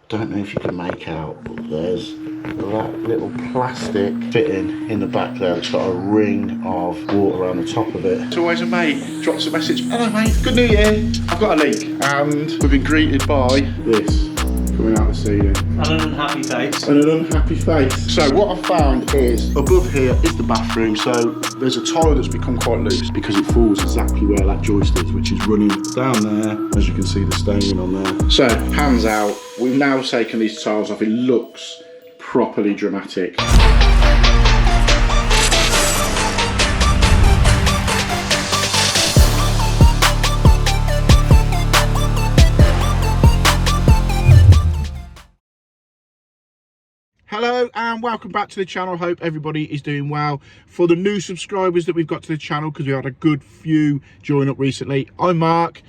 Don't know if you can make out, but there's that little plastic fitting in the back there. It's got a ring of water around the top of it. It's always a mate drops a message, hello mate, good new year, I've got a leak. And we've been greeted by this coming out the ceiling. And an unhappy face. And an unhappy face. So what I've found is, above here is the bathroom, so there's a tile that's become quite loose because it falls exactly where that joist is, which is running down there. As you can see, the staining on there. So, hands out, we've now taken these tiles off. It looks properly dramatic. Hello and welcome back to the channel. Hope everybody is doing well. For the new subscribers that we've got to the channel, because we had a good few join up recently, I'm Mark.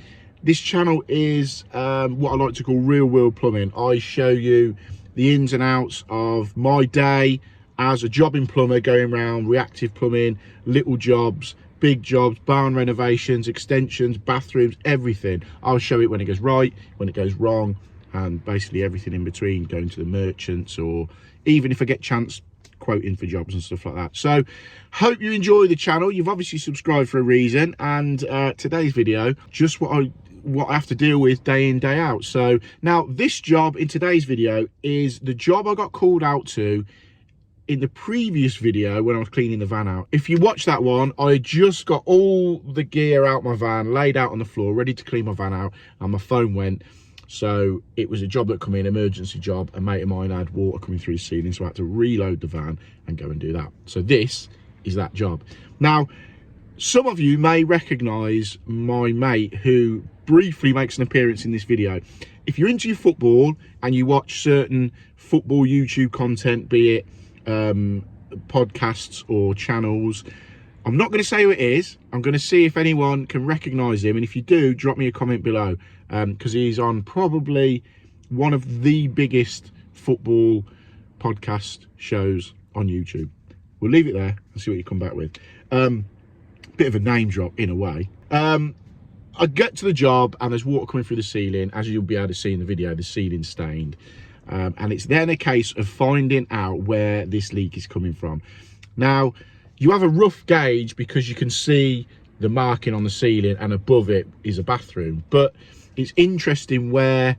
This channel is what I like to call real world plumbing. I show you the ins and outs of my day as a jobbing plumber, going around reactive plumbing, little jobs, big jobs, barn renovations, extensions, bathrooms, everything. I'll show it when it goes right, when it goes wrong, and basically everything in between, going to the merchants, or even if I get chance quoting for jobs and stuff like that. So hope you enjoy the channel. You've obviously subscribed for a reason, and today's video, just what I have to deal with day in, day out. So now this job in today's video is the job I got called out to in the previous video when I was cleaning the van out. If you watch that one, I just got all the gear out my van, laid out on the floor, ready to clean my van out, and my phone went. So it was a job that come in, emergency job. A mate of mine had water coming through his ceiling, so I had to reload the van and go and do that. So this is that job. Now, some of you may recognise my mate who briefly makes an appearance in this video. If you're into your football and you watch certain football YouTube content, be it podcasts or channels, I'm not going to say who it is. I'm going to see if anyone can recognise him, and if you do, drop me a comment below, because he's on probably one of the biggest football podcast shows on YouTube. We'll leave it there and see what you come back with. Bit of a name drop in a way. I get to the job and there's water coming through the ceiling. As you'll be able to see in the video, the ceiling's stained, and it's then a case of finding out where this leak is coming from. Now, you have a rough gauge because you can see the marking on the ceiling, and above it is a bathroom, but it's interesting where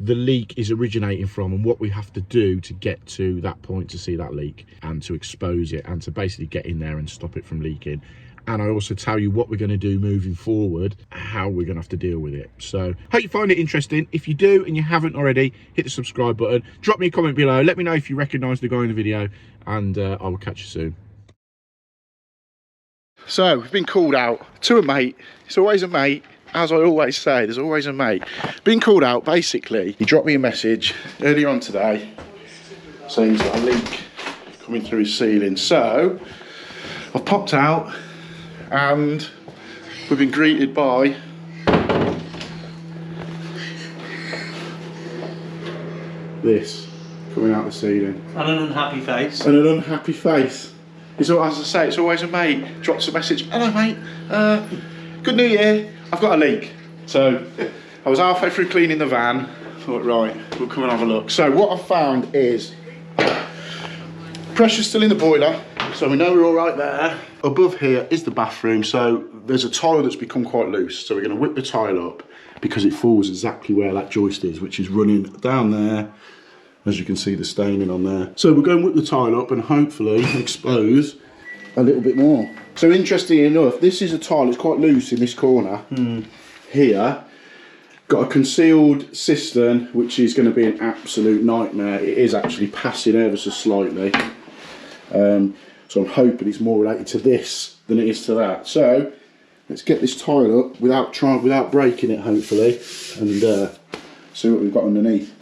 the leak is originating from and what we have to do to get to that point to see that leak and to expose it and to basically get in there and stop it from leaking. And I also tell you what we're going to do moving forward, how we're going to have to deal with it. So hope you find it interesting. If you do and you haven't already, hit the subscribe button, drop me a comment below, let me know if you recognise the guy in the video, and I will catch you soon. So we've been called out to a mate. It's always a mate. As I always say, there's always a mate. Been called out, basically. He dropped me a message earlier on today saying he's got a leak coming through his ceiling. So I've popped out and we've been greeted by this coming out the ceiling. And an unhappy face. And an unhappy face. It's, as I say, it's always a mate drops a message, hello mate, good new year, I've got a leak. So I was halfway through cleaning the van, thought right, we'll come and have a look. So what I've found is pressure's still in the boiler, so we know we're all right there. Above here is the bathroom, so there's a tile that's become quite loose, so we're going to whip the tile up because it falls exactly where that joist is, which is running down there. As you can see, the staining on there. So we're going to whip the tile up and hopefully expose a little bit more. So interestingly enough, this is a tile, it's quite loose in this corner here. Got a concealed cistern, which is going to be an absolute nightmare. It is actually passing ever so slightly. So I'm hoping it's more related to this than it is to that. So let's get this tile up without breaking it, hopefully, and see what we've got underneath.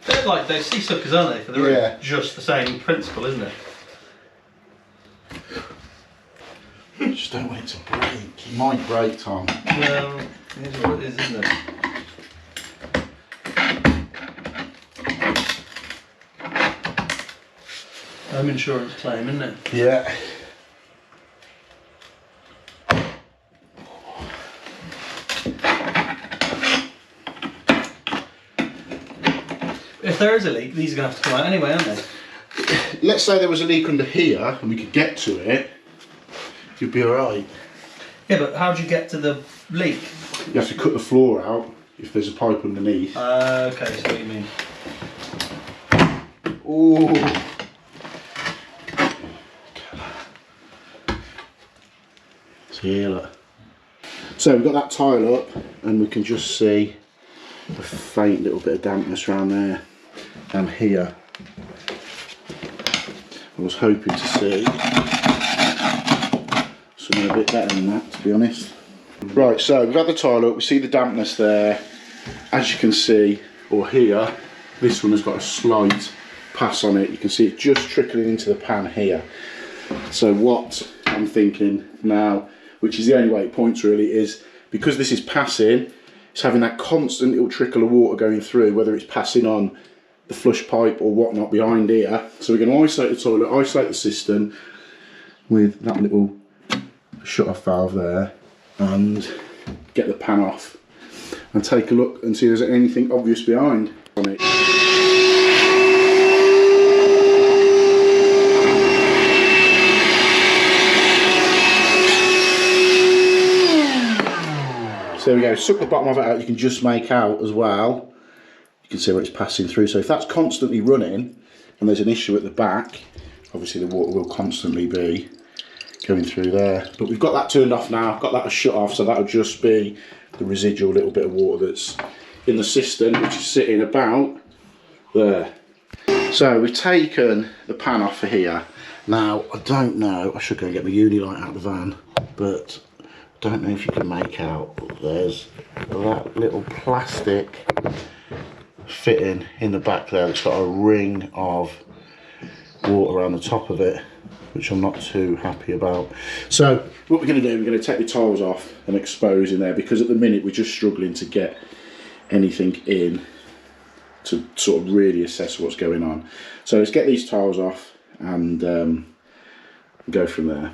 They're like those sea suckers, aren't they? For the roof? Just the same principle, isn't it? Just don't want it to break. It might break, Tom. Well, here's what it is, isn't it? Home insurance claim, isn't it? Yeah. If there is a leak, these are going to have to come out anyway, aren't they? Let's say there was a leak under here and we could get to it, you'd be alright. Yeah, but how do you get to the leak? You have to cut the floor out if there's a pipe underneath. Okay, so what you mean. Ooh. See here, look. So we've got that tile up and we can just see a faint little bit of dampness around there and here. I was hoping to see something a bit better than that, to be honest. Right, so we've had the tile up, we see the dampness there. As you can see, or here, this one has got a slight pass on it. You can see it just trickling into the pan here. So what I'm thinking now, which is the only way it points really, is because this is passing, it's having that constant little trickle of water going through, whether it's passing on the flush pipe or whatnot behind here. So we're going to isolate the toilet, isolate the cistern with that little shut off valve there and get the pan off and take a look and see if there's anything obvious behind on it. So there we go, suck the bottom of it out, you can just make out as well. You can see where it's passing through. So if that's constantly running and there's an issue at the back, obviously the water will constantly be going through there. But we've got that turned off now, got that shut off, so that'll just be the residual little bit of water that's in the cistern, which is sitting about there. So we've taken the pan off for here. Now, I don't know, I should go and get my Unilite out of the van, but I don't know if you can make out, there's that little plastic fitting in the back there that's got a ring of water around the top of it, which I'm not too happy about. So what we're going to do, we're going to take the tiles off and expose in there, because at the minute we're just struggling to get anything in to sort of really assess what's going on. So let's get these tiles off and go from there.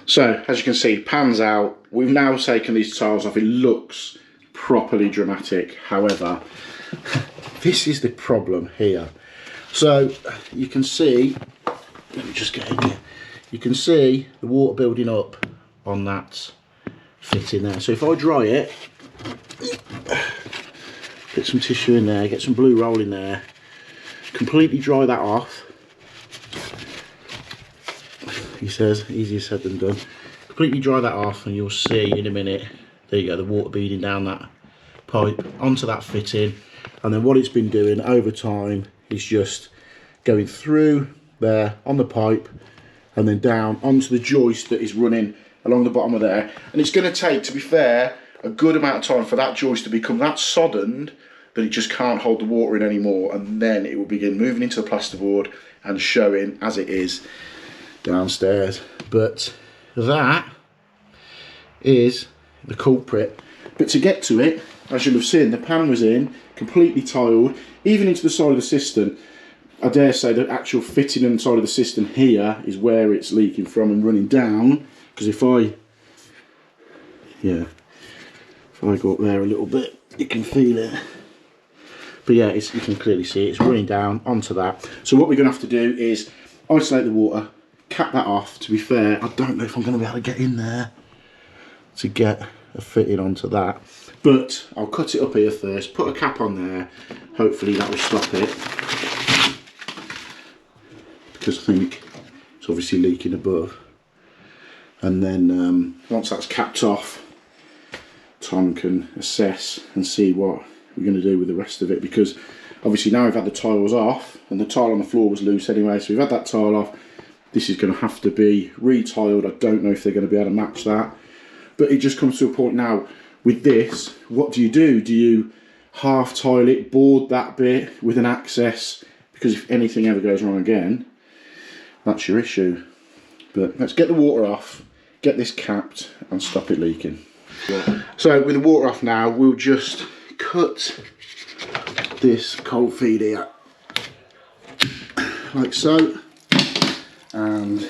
So as you can see, pan's out. We've now taken these tiles off. It looks properly dramatic. However, this is the problem here. So you can see, let me just get in here. You can see the water building up on that fitting there. So if I dry it, get some tissue in there, get some blue roll in there, completely dry that off. He says, easier said than done. Completely dry that off and you'll see in a minute, there you go, the water beading down that pipe onto that fitting. And then what it's been doing over time is just going through there on the pipe and then down onto the joist that is running along the bottom of there. And it's going to take, to be fair, a good amount of time for that joist to become that soddened that it just can't hold the water in anymore, and then it will begin moving into the plasterboard and showing as it is downstairs. But that is the culprit. But to get to it, as you'll have seen, the pan was in, completely tiled, even into the side of the cistern. I dare say the actual fitting inside of the cistern here is where it's leaking from and running down, because if I go up there a little bit, you can feel it. But yeah, you can clearly see it. It's running down onto that. So what we're going to have to do is isolate the water, cap that off. To be fair, I don't know if I'm going to be able to get in there to get a fitting onto that. But I'll cut it up here first, put a cap on there. Hopefully that will stop it, because I think it's obviously leaking above. And then once that's capped off, Tom can assess and see what we're going to do with the rest of it, because obviously now we've had the tiles off and the tile on the floor was loose anyway, so we've had that tile off. This is going to have to be retiled. I don't know if they're going to be able to match that, but it just comes to a point now with this, what do? Do you half tile it, board that bit with an access, because if anything ever goes wrong again, that's your issue. But let's get the water off, get this capped and stop it leaking. So with the water off now, we'll just cut this cold feed here like so, and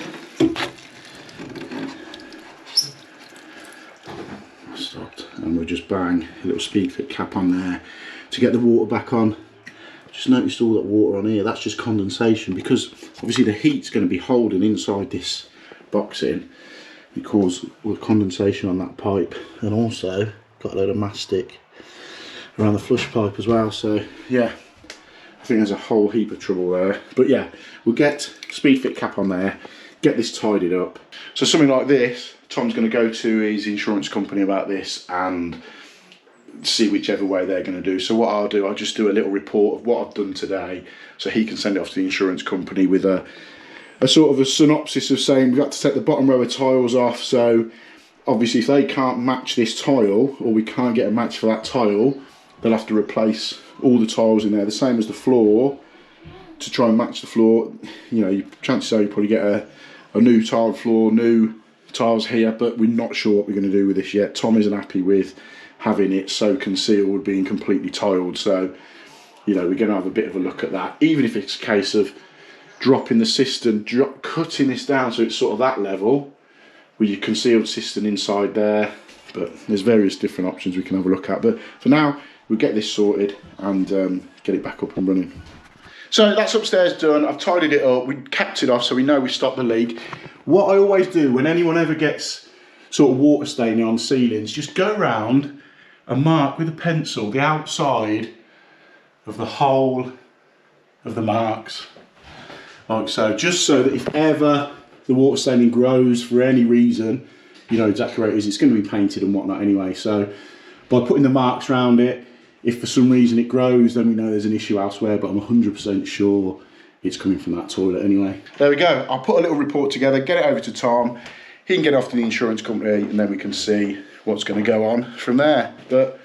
stopped. and we'll just bang a little speed fit cap on there to get the water back on. Just noticed all that water on here, that's just condensation, because obviously the heat's going to be holding inside this box in. It causes condensation on that pipe, and also got a load of mastic around the flush pipe as well. So yeah, I think there's a whole heap of trouble there. But yeah, we'll get speed fit cap on there, get this tidied up. So something like this, Tom's going to go to his insurance company about this and see whichever way they're going to do. So what I'll do, I'll just do a little report of what I've done today, so he can send it off to the insurance company with a sort of a synopsis of saying we've got to take the bottom row of tiles off. So obviously if they can't match this tile, or we can't get a match for that tile, they'll have to replace all the tiles in there, the same as the floor, to try and match the floor. You know, chances are you probably get a new tiled floor, new tiles here, but we're not sure what we're going to do with this yet. Tom isn't happy with having it so concealed, being completely tiled. So, you know, we're going to have a bit of a look at that, even if it's a case of dropping the cistern, cutting this down so it's sort of that level with your concealed cistern inside there. But there's various different options we can have a look at. But for now, we'll get this sorted and get it back up and running. So that's upstairs done. I've tidied it up, we capped it off so we know we stopped the leak. What I always do when anyone ever gets sort of water staining on ceilings, just go round and mark with a pencil the outside of the whole of the marks, like so, just so that if ever the water staining grows for any reason, you know exactly where it is. It's going to be painted and whatnot anyway, so by putting the marks around it, if for some reason it grows, then we know there's an issue elsewhere, but I'm 100% sure it's coming from that toilet anyway. There we go. I'll put a little report together, get it over to Tom, he can get off to the insurance company, and then we can see what's going to go on from there. But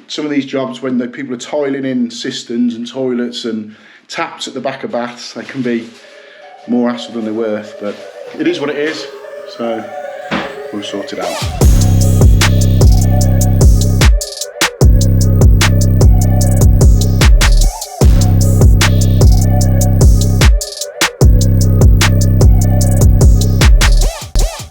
some of these jobs, when the people are tiling in cisterns and toilets and taps at the back of baths, they can be more hassle than they're worth, but it is what it is, so we'll sort it out.